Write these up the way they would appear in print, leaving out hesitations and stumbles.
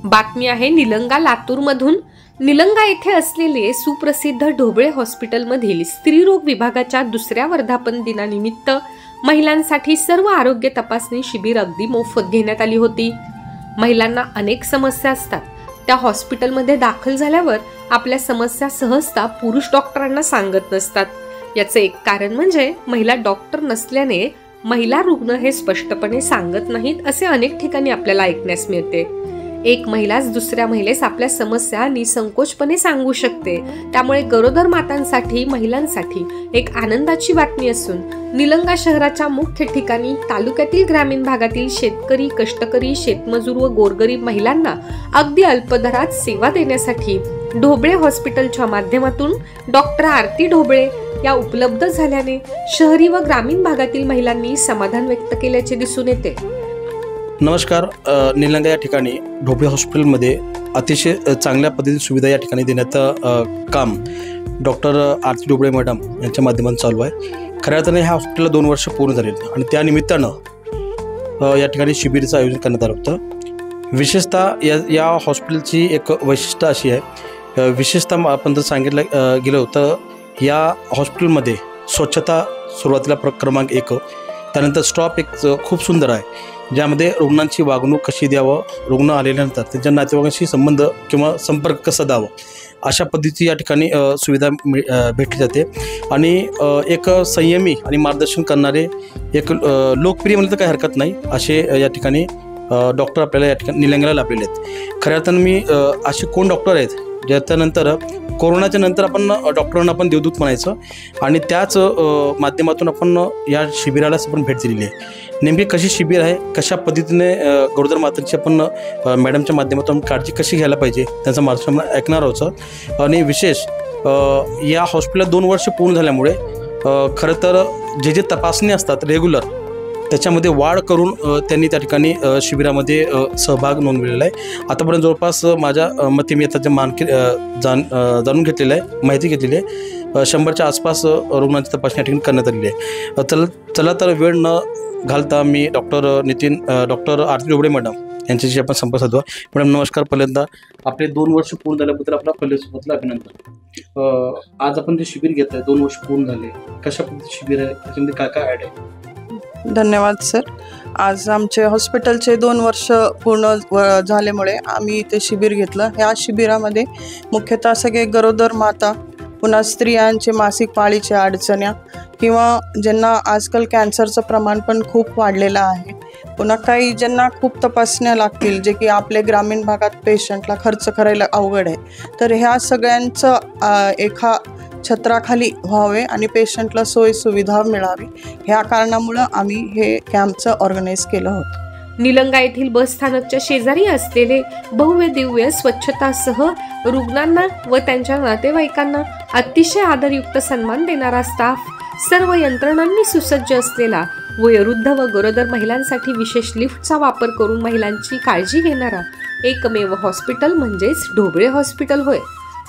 बातमी आहे निलंगा लातूरमधून। निलंगा येथे असलेले सुप्रसिद्ध ढोबळे हॉस्पिटलमधील स्त्रीरोग विभागाच्या दुसऱ्या वर्धापन दिनानिमित्त महिलांसाठी सर्व आरोग्य तपासणी शिबिर अगदी मोफत घेण्यात आली होती। महिलांना अनेक समस्या असतात, त्या हॉस्पिटलमध्ये दाखल झाल्यावर आपल्या समस्या सहजता पुरुष डॉक्टरांना सांगत नसतात। याचे एक कारण म्हणजे महिला डॉक्टर नसल्याने महिला रुग्ण हे स्पष्टपणे सांगत नाहीत असे अनेक ठिकाणी आपल्याला ऐकण्यास मिळते। एक महिलाच दुसऱ्या महिलेस आपल्या समस्या निसंकोचपणे सांगू शकते। त्यामुळे गरोदर मातांसाठी महिलांसाठी एक आनंदाची बातमी असून निलंगा शहराच्या मुख्य ठिकाणी तालुक्यातील ग्रामीण भागातील शेतकरी, कष्टकरी, शेतमजूर व गोरगरीब महिलांना अगदी अल्प दरात सेवा देण्यासाठी ढोबळे हॉस्पिटलच्या माध्यमातून डॉक्टर आरती ढोबळे या उपलब्ध झाल्याने शहरी व ग्रामीण भागातील महिलांनी समाधान व्यक्त केल्याचे दिसून येते। नमस्कार। निलंगा या ठिकाणी ढोबळे हॉस्पिटलमध्ये अतिशय चांगल्या पद्धतीने सुविधा या ठिकाणी देण्याचं काम डॉक्टर आरती ढोबळे मॅडम यांच्या माध्यमातून चालू आहे। खऱ्या अर्थाने ह्या हॉस्पिटलला 2 वर्ष पूर्ण झालेली आणि त्या निमित्तानं या ठिकाणी शिबिराचं आयोजन करण्यात आलं होतं। विशेषतः या हॉस्पिटलची एक वैशिष्ट्य अशी आहे, विशेषतः आपण जर सांगितलं गेलं होतं या हॉस्पिटलमध्ये स्वच्छता सुरुवातीला क्रमांक 1, त्यानंतर स्टॉप एक खूप सुंदर आहे ज्यामध्ये रुग्णांची वागणूक कशी द्यावं, रुग्ण आलेल्यानंतर त्यांच्या नातेवाईकांशी संबंध किंवा संपर्क कसा द्यावा अशा पद्धतीची या ठिकाणी सुविधा भेटली जाते। आणि एक संयमी आणि मार्गदर्शन करणारे एक लोकप्रिय म्हणलं तर काही हरकत नाही असे या ठिकाणी डॉक्टर आपल्याला या ठिकाणी निलंग्याला लाभलेले आहेत। खऱ्या अर्थानं मी असे कोण डॉक्टर आहेत ज्याच्यानंतर कोरोनाच्या नंतर आपण डॉक्टरांना आपण देवदूत म्हणायचं आणि त्याच माध्यमातून आपण या शिबिरालाच आपण भेट दिलेली आहे। नेमकी कशी शिबिर आहे, कशा पद्धतीने गरोदर मातांची आपण मॅडमच्या माध्यमातून काळजी कशी घ्यायला पाहिजे त्यांचं मार्गदर्शन ऐकणार आहोत। आणि विशेष या हॉस्पिटलला 2 वर्ष पूर्ण झाल्यामुळे खरं तर जे तपासणी असतात रेग्युलर त्याच्यामध्ये वाढ करून त्यांनी त्या ठिकाणी शिबिरामध्ये सहभाग नोंदवलेला आहे। आतापर्यंत जवळपास माझ्या मते मी आता जाणून घेतलेलं आहे, माहिती घेतलेली आहे, 100च्या आसपास रुग्णांची तपासणी या ठिकाणी करण्यात आलेली आहे। चला तर वेळ न घालता मी डॉक्टर आरती ढोबळे मॅडम यांच्याशी आपण संपर्क साधू। मॅडम नमस्कार। पहिल्यांदा आपले 2 वर्ष पूर्ण झाल्याबद्दल आपला पहिल्यासोबतला अभिनंदन। आज आपण ते शिबिर घेत आहे, 2 वर्ष पूर्ण झाले, कशा पद्धतीचे शिबिर आहे, त्याच्यामध्ये काय काय ॲड आहे? धन्यवाद सर। आज आमचे हॉस्पिटलचे 2 वर्ष पूर्ण झाल्यामुळे आम्ही इथे शिबिर घेतलं। ह्या शिबिरामध्ये मुख्यतः सगळे गरोदर माता, पुन्हा स्त्रियांचे मासिक पाळीच्या अडचण्या किंवा ज्यांना आजकाल कॅन्सरचं प्रमाण पण खूप वाढलेलं आहे, पुन्हा काही ज्यांना खूप तपासण्या लागतील जे की आपल्या ग्रामीण भागात पेशंटला खर्च करायला अवघड आहे, तर ह्या सगळ्यांचं एका छत्राखाली व्हावे आणि पेशंटला सोयी सुविधा मिळावी ह्या कारणामुळं आम्ही हे कॅम्पचं ऑर्गनाईज केलं होतं। निलंगा येथील बस स्थानकच्या शेजारी असलेले भव्य दिव्य स्वच्छतासह रुग्णांना व त्यांच्या नातेवाईकांना अतिशय आदरयुक्त सन्मान देणारा स्टाफ, सर्व यंत्रणांनी सुसज्ज असलेला वयोवृद्ध व गरोदर महिलांसाठी विशेष लिफ्टचा वापर करून महिलांची काळजी घेणारा एकमेव हॉस्पिटल म्हणजेच ढोबळे हॉस्पिटल होय।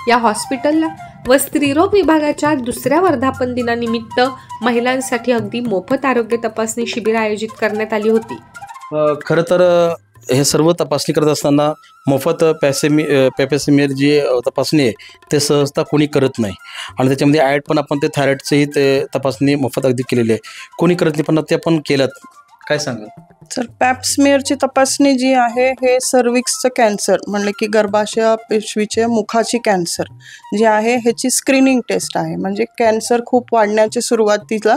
या हॉस्पिटलला व स्त्रीरोग विभागाच्या दुसऱ्या वर्धापन दिनानिमित्त महिलांसाठी अगदी मोफत आरोग्य तपासणी शिबिर आयोजित करण्यात आली होती। खरं तर हे सर्व तपासणी करत असताना मोफत पॅपेसिमियर जी तपासणी आहे ते सहजता कोणी करत नाही आणि त्याच्यामध्ये ॲड पण आपण ते थायरॉइडचीही ते तपासणी मोफत अगदी केलेली आहे, कोणी करत नाही पण ते आपण केलं। काय सांगा सर? पॅप्समियरची तपासणी जी आहे हे सर्विक्सचं कॅन्सर म्हणलं की गर्भाशय पेशवीचे मुखाची कॅन्सर जे आहे ह्याची स्क्रीनिंग टेस्ट आहे। म्हणजे कॅन्सर खूप वाढण्याच्या सुरुवातीला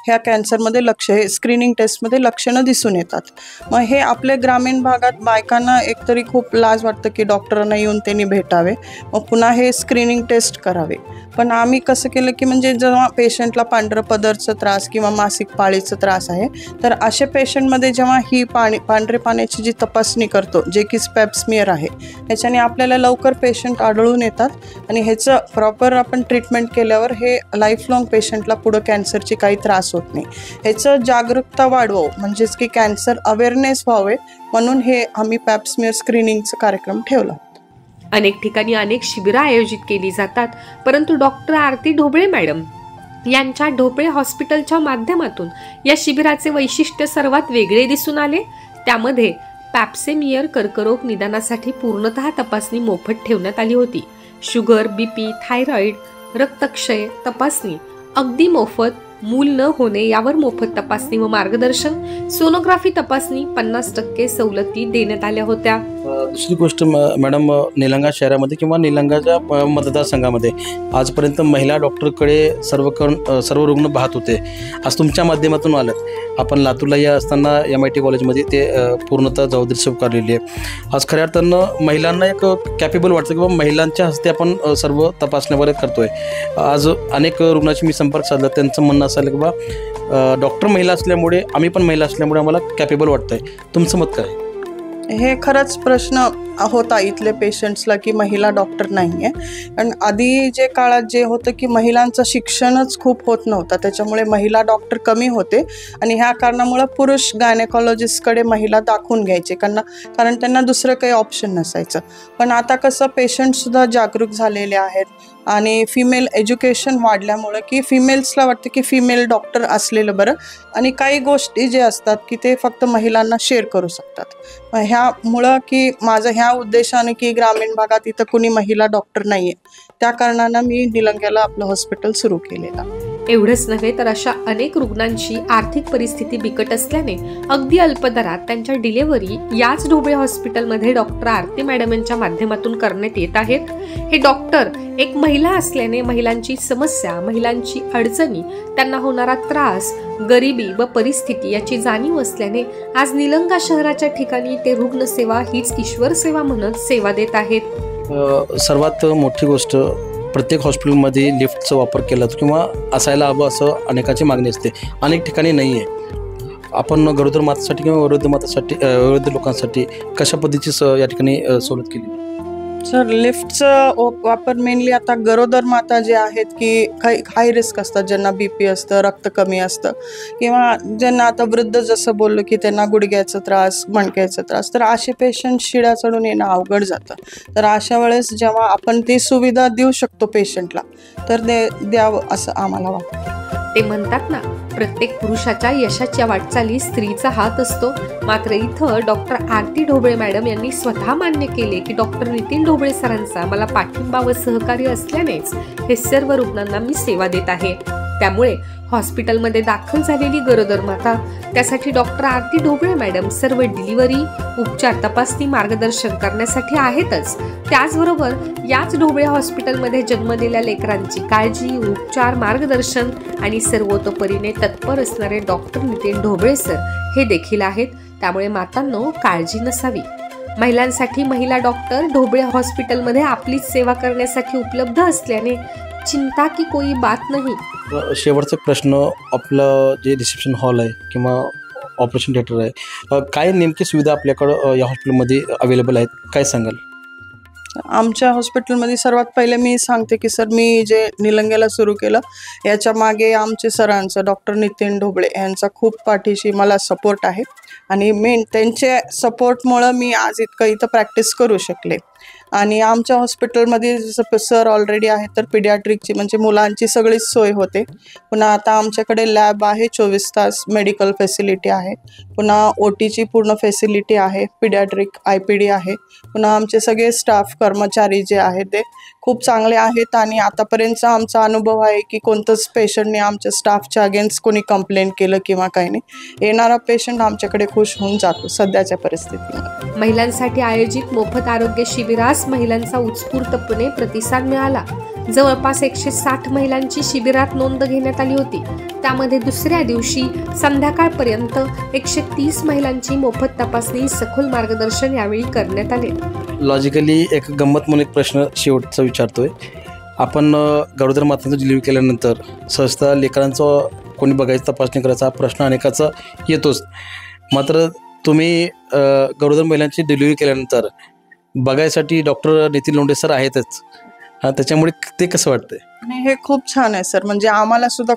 ह्या कॅन्सरमध्ये हे स्क्रीनिंग टेस्टमध्ये लक्षणं दिसून येतात। मग हे आपल्या ग्रामीण भागात बायकांना एकतरी खूप लाज वाटतं की डॉक्टरांना येऊन त्यांनी भेटावे, मग पुन्हा हे स्क्रीनिंग टेस्ट करावे। पण आम्ही कसं केलं की म्हणजे जेव्हा पेशंटला पांढरं पदरचा त्रास किंवा मासिक पाळीचा त्रास आहे तर अशा पेशंटमध्ये जेव्हा ही पांढरे पाण्याची जी तपासणी करतो जे की पॅप्समियर आहे ह्याच्याने आपल्याला लवकर पेशंट आढळून येतात आणि ह्याचं प्रॉपर आपण ट्रीटमेंट केल्यावर हे लाईफ लॉंग पेशंटला पुढं कॅन्सरची काही त्रास होत नाही। ह्याचं जागरूकता वाढवावं म्हणजेच की कॅन्सर अवेअरनेस व्हावे म्हणून हे आम्ही पॅप्समियर स्क्रीनिंगचा कार्यक्रम ठेवला। अनेक ठिकाणी अनेक शिबिरं आयोजित केली जातात, परंतु डॉक्टर आरती ढोबळे मॅडम यांच्या ढोबळे हॉस्पिटलच्या माध्यमातून या शिबिराचे वैशिष्ट्य सर्वात वेगळे दिसून आले। त्यामध्ये पॅप्सेमियर कर्करोग निदानासाठी पूर्णतः तपासणी मोफत ठेवण्यात आली होती. शुगर, बीपी, थायरॉइड, रक्तक्षय तपासणी अगदी मोफत, मूल न होणे यावर मोफत तपासणी व मार्गदर्शन, सोनोग्राफी तपासणी 50% सवलती देण्यात आल्या होत्या. दुसरी गोष्ट मॅडम, निलंगा शहरामध्ये किंवा निलंगाच्या मतदारसंघामध्ये आजपर्यंत महिला डॉक्टरकडे सर्व रुग्ण पाहत होते. आज तुमच्या माध्यमातून आलं. आपण लातूरला या असताना MIT कॉलेजमध्ये ते पूर्णतः जबाबदारी स्वीकारलेली आहे. आज खऱ्या अर्थानं महिलांना एक कॅपेबल वाटतं किंवा महिलांच्या हस्ते आपण सर्व तपासण्या वगैरे करतोय. आज अनेक रुग्णाशी मी संपर्क साधला. त्यांचं म्हणणं असं की बा डॉक्टर महिला असल्यामुळे, आम्ही पण महिला असल्यामुळे आम्हाला कॅपेबल वाटतंय. तुमचं मत काय? हे खरंच प्रश्न होता इथले पेशंट्सला की महिला डॉक्टर नाही आहे. कारण आधी जे काळात जे होतं की महिलांचं शिक्षणच खूप होत नव्हतं, त्याच्यामुळे महिला डॉक्टर कमी होते आणि ह्या कारणामुळं पुरुष गायनेकॉलॉजिस्टकडे महिला दाखवून घ्यायचे कारण त्यांना दुसरं काही ऑप्शन नसायचं. पण आता कसं पेशंटसुद्धा जागरूक झालेले आहेत आणि फिमेल एज्युकेशन वाढल्यामुळं की फिमेल्सला वाटतं की फिमेल डॉक्टर असलेलं बरं आणि काही गोष्टी जे असतात की ते फक्त महिलांना शेअर करू शकतात. ह्यामुळं की माझं ह्या उद्देशाने की ग्रामीण भागात इथं कुणी महिला डॉक्टर नाही आहे, त्या कारणानं मी निलंग्याला आपलं हॉस्पिटल सुरू केलेलं. एवढंच नव्हे तर अशा अनेक रुग्णांची आर्थिक परिस्थिती बिकट असल्याने अगदी अल्प दरात त्यांच्या डिलिव्हरी याच ढोबळे हॉस्पिटलमध्ये डॉक्टर आरती मॅडम यांच्या माध्यमातून करण्यात येत आहेत. हे डॉक्टर एक महिला असल्याने महिलांची समस्या, महिलांची अडचणी, त्यांना होणारा त्रास, गरिबी व परिस्थिती याची जाणीव असल्याने आज निलंगा शहराच्या ठिकाणी ते रुग्णसेवा हीच ईश्वर सेवा म्हणत सेवा देत आहेत. सर्वात मोठी गोष्ट, प्रत्येक हॉस्पिटलमध्ये लिफ्टचा वापर केला किंवा असायला हवं असं अनेकाची मागणी असते. अनेक ठिकाणी नाही आहे. आपण गरोदर मातासाठी किंवा वयोवृद्ध लोकांसाठी कशा पद्धतीची या ठिकाणी सवलत केली? सर, लिफ्टचा वापर मेनली आता गरोदर माता जे आहेत की काही हाय रिस्क असतात, ज्यांना BP असतं, रक्त कमी असतं किंवा ज्यांना आता वृद्ध जसं बोललो की त्यांना गुडघ्याचा त्रास, मणक्याचा त्रास, तर असे पेशंट शिड्या चढून येणं अवघड जातं. तर अशा वेळेस जेव्हा आपण ती सुविधा देऊ शकतो पेशंटला तर ते द्यावं असं आम्हाला वाटतं. ते म्हणतात ना, प्रत्येक पुरुषाच्या यशाच्या वाटचाली स्त्रीचा हात असतो. मात्र इथं डॉक्टर आरती ढोबळे मॅडम यांनी स्वतः मान्य केले की डॉक्टर नितीन ढोबळे सरांचा मला पाठिंबा व सहकार्य असल्यानेच हे सर्व रुग्णांना मी सेवा देत आहे. त्यामुळे हॉस्पिटलमध्ये दाखल झालेली गरोदर माता, त्यासाठी डॉक्टर आरती ढोबळे मॅडम सर्व डिलिव्हरी, उपचार, तपासणी, मार्गदर्शन करण्यासाठी आहेतच. त्याचबरोबर याच ढोबळे हॉस्पिटलमध्ये जन्मलेल्या लेकरांची काळजी, उपचार, मार्गदर्शन आणि सर्वतोपरीने तत्पर असणारे डॉक्टर नितीन ढोबळे सर हे देखील आहेत. त्यामुळे मातांनो, काळजी नसावी. महिलांसाठी महिला डॉक्टर ढोबळे हॉस्पिटलमध्ये आपलीच सेवा करण्यासाठी उपलब्ध असल्याने चिंता की कोई बात नाही. शेवटचा प्रश्न, आपलं जे रिसेप्शन हॉल आहे किंवा ऑपरेशन थिएटर आहे, काय नेमकी सुविधा आपल्याकडं या हॉस्पिटलमध्ये अवेलेबल आहेत, काय सांगाल? आमच्या हॉस्पिटलमध्ये सर्वात पहिले मी सांगते की सर, मी जे निलंग्याला सुरू केलं याच्या मागे आमचे सरांचं डॉक्टर नितीन ढोबळे यांचा खूप पाठीशी मला सपोर्ट आहे आणि मेन त्यांच्या सपोर्टमुळं मी आज इथं प्रॅक्टिस करू शकले. आणि आमच्या हॉस्पिटलमध्ये जसं सर ऑलरेडी आहे तर पिडियाट्रिकची म्हणजे मुलांची सगळीच सोय होते. पुन्हा आता आमच्याकडे लॅब आहे, 24 तास मेडिकल फॅसिलिटी आहे, पुन्हा OTची पूर्ण फॅसिलिटी आहे, पिडियाट्रिक IPD आहे. पुन्हा आमचे सगळे स्टाफ कर्मचारी जे आहेत ते खूप चांगले आहेत आणि आतापर्यंतचा आमचा अनुभव आहे की कोणतंच पेशंटने आमच्या स्टाफच्या अगेन्स्ट कोणी कंप्लेंट केलं किंवा काही नाही, येणारा पेशंट आमच्याकडे खुश होऊन जातो सध्याच्या परिस्थितीमध्ये. महिलांसाठी आयोजित मोफत आरोग्य शिबिरास महिलांचा उत्स्फूर्तपणे प्रतिसाद मिळाला. जवळपास 160 महिलांची शिबिरात नोंद घेण्यात आली होती. त्यामध्ये दुसऱ्या दिवशी संध्याकाळपर्यंत 130 महिलांची मोफत तपासणी, सखोल मार्गदर्शन यावेळी करण्यात आले. लॉजिकली एक गंमत म्हणून एक प्रश्न शेवटचा विचारतोय. आपण गरोदर मातांचं डिलिव्हरी केल्यानंतर सहजता लेकरांचं कोणी बघायचं, तपासणी करायचा प्रश्न अनेकाचा येतोच. मात्र तुम्ही गरोदर महिलांची डिलिव्हरी केल्यानंतर बघायसाठी डॉक्टर नितीन लोंढे सर आहेतच. त्याच्यामुळे ते कसं वाटतंय? आणि हे खूप छान आहे सर, म्हणजे आम्हाला सुद्धा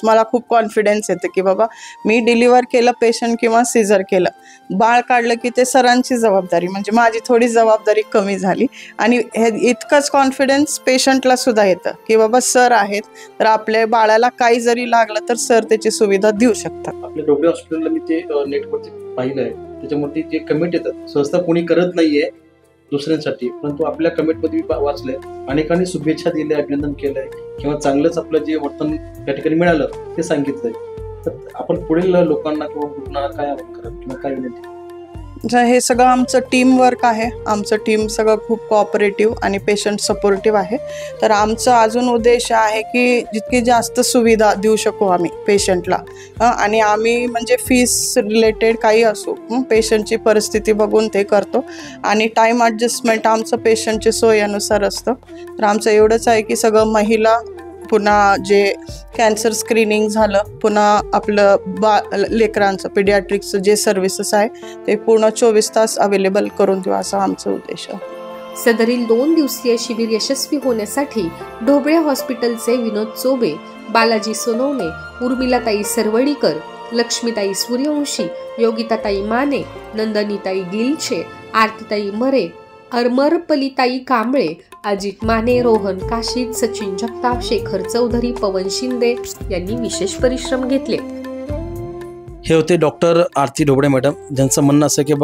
मला खूप कॉन्फिडन्स येतं की बाबा मी डिलिव्हर केलं पेशंट किंवा सिझर केलं, बाळ काढलं की ते सरांची जबाबदारी, म्हणजे माझी थोडी जबाबदारी कमी झाली. आणि हे इतकंच कॉन्फिडन्स पेशंटला सुद्धा येतं की बाबा सर आहेत तर आपल्या बाळाला काही जरी लागलं तर सर त्याची सुविधा देऊ शकतात. आपल्या ढोबळे हॉस्पिटलला मी ते नेटवरती पाहिलं आहे त्याच्यामध्ये जे कमेंट येतात सहसा कोणी करत नाहीये दुसऱ्यांसाठी, परंतु आपल्या कमेंटमध्ये वाचलंय, अनेकांनी शुभेच्छा दिल्या, अभिनंदन केलंय किंवा चांगलंच आपलं जे वर्तन त्या ठिकाणी मिळालं ते सांगितलंय. तर आपण पुढील लोकांना किंवा रुग्णांना काय आवाहन कराल किंवा काय विनंती? हे सगळं आमचं टीम वर्क आहे. आमचं टीम सगळं खूप कोऑपरेटिव्ह आणि पेशंट सपोर्टिव्ह आहे. तर आमचं अजून उद्देश आहे की जितकी जास्त सुविधा देऊ शकू आम्ही पेशंटला, आणि आम्ही म्हणजे फीस रिलेटेड काही असो पेशंटची परिस्थिती बघून ते करतो, आणि टाईम ॲडजस्टमेंट आमचं पेशंटच्या सोयीनुसार असतं. तर आमचं एवढंच आहे की सगळं महिला, पुन्हा जे कॅन्सर स्क्रीनिंग झालं, पुन्हा आपलं लेकरांचं पिडियाट्रिक्सचं जे सर्व्हिसेस आहे ते पूर्ण 24 तास अवेलेबल करून देऊ, असा आमचा उद्देश आहे. सदरील 2 दिवसीय शिबिर यशस्वी होण्यासाठी ढोबळे हॉस्पिटलचे विनोद चोबे, बालाजी सोनवणे, उर्मिलाताई सरवडीकर, लक्ष्मीताई सूर्यवंशी, योगिताताई माने, नंदनीताई गिलचे, आरतीताई मरे, अमरपलीताई कांबळे, अजित माने, रोहन काशीद, सचिन जगताप, शेखर चौधरी, पवन शिंदे यांनी विशेष परिश्रम घेतले. हे होते डॉक्टर आरती ढोबळे मॅडम, ज्यांचं म्हणणं असं की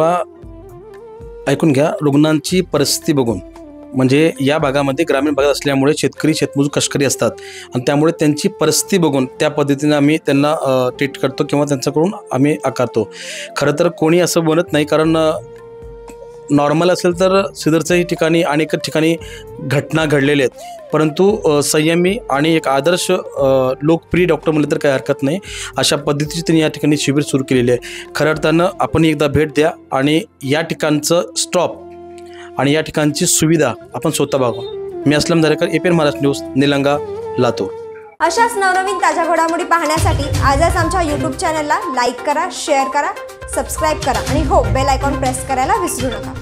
ऐकून घ्या, रुग्णांची परिस्थिती बघून, म्हणजे या भागामध्ये ग्रामीण भागात असल्यामुळे शेतकरी शेतमजूर कष्टकरी असतात आणि त्यामुळे त्यांची परिस्थिती बघून त्या पद्धतीने आम्ही त्यांना ट्रीट करतो किंवा त्यांच्याकडून आम्ही आकारतो. खरं तर कोणी असं बनत नाही, कारण नॉर्मल असेल तर सिदरच्याही ठिकाणी अनेक ठिकाणी घटना घडलेल्या आहेत, परंतु संयमी आणि एक आदर्श लोकप्रिय डॉक्टर म्हणले तर काही हरकत नाही, अशा पद्धतीची त्यांनी या ठिकाणी शिबिर सुरू केलेली आहे. खऱ्या अर्थानं आपण एकदा भेट द्या आणि या ठिकाणचं स्टॉप आणि या ठिकाणची सुविधा आपण स्वतः बघा. मी असलम दरेकर, APN महाराष्ट्र न्यूज, निलंगा, लातूर. अशाच नवनवीन ताज्या घडामोडी पाहण्यासाठी आजच आमच्या YouTube चॅनलला लाईक करा, शेअर करा, सबस्क्राईब करा आणि हो, बेल आयकॉन प्रेस करायला विसरू नका.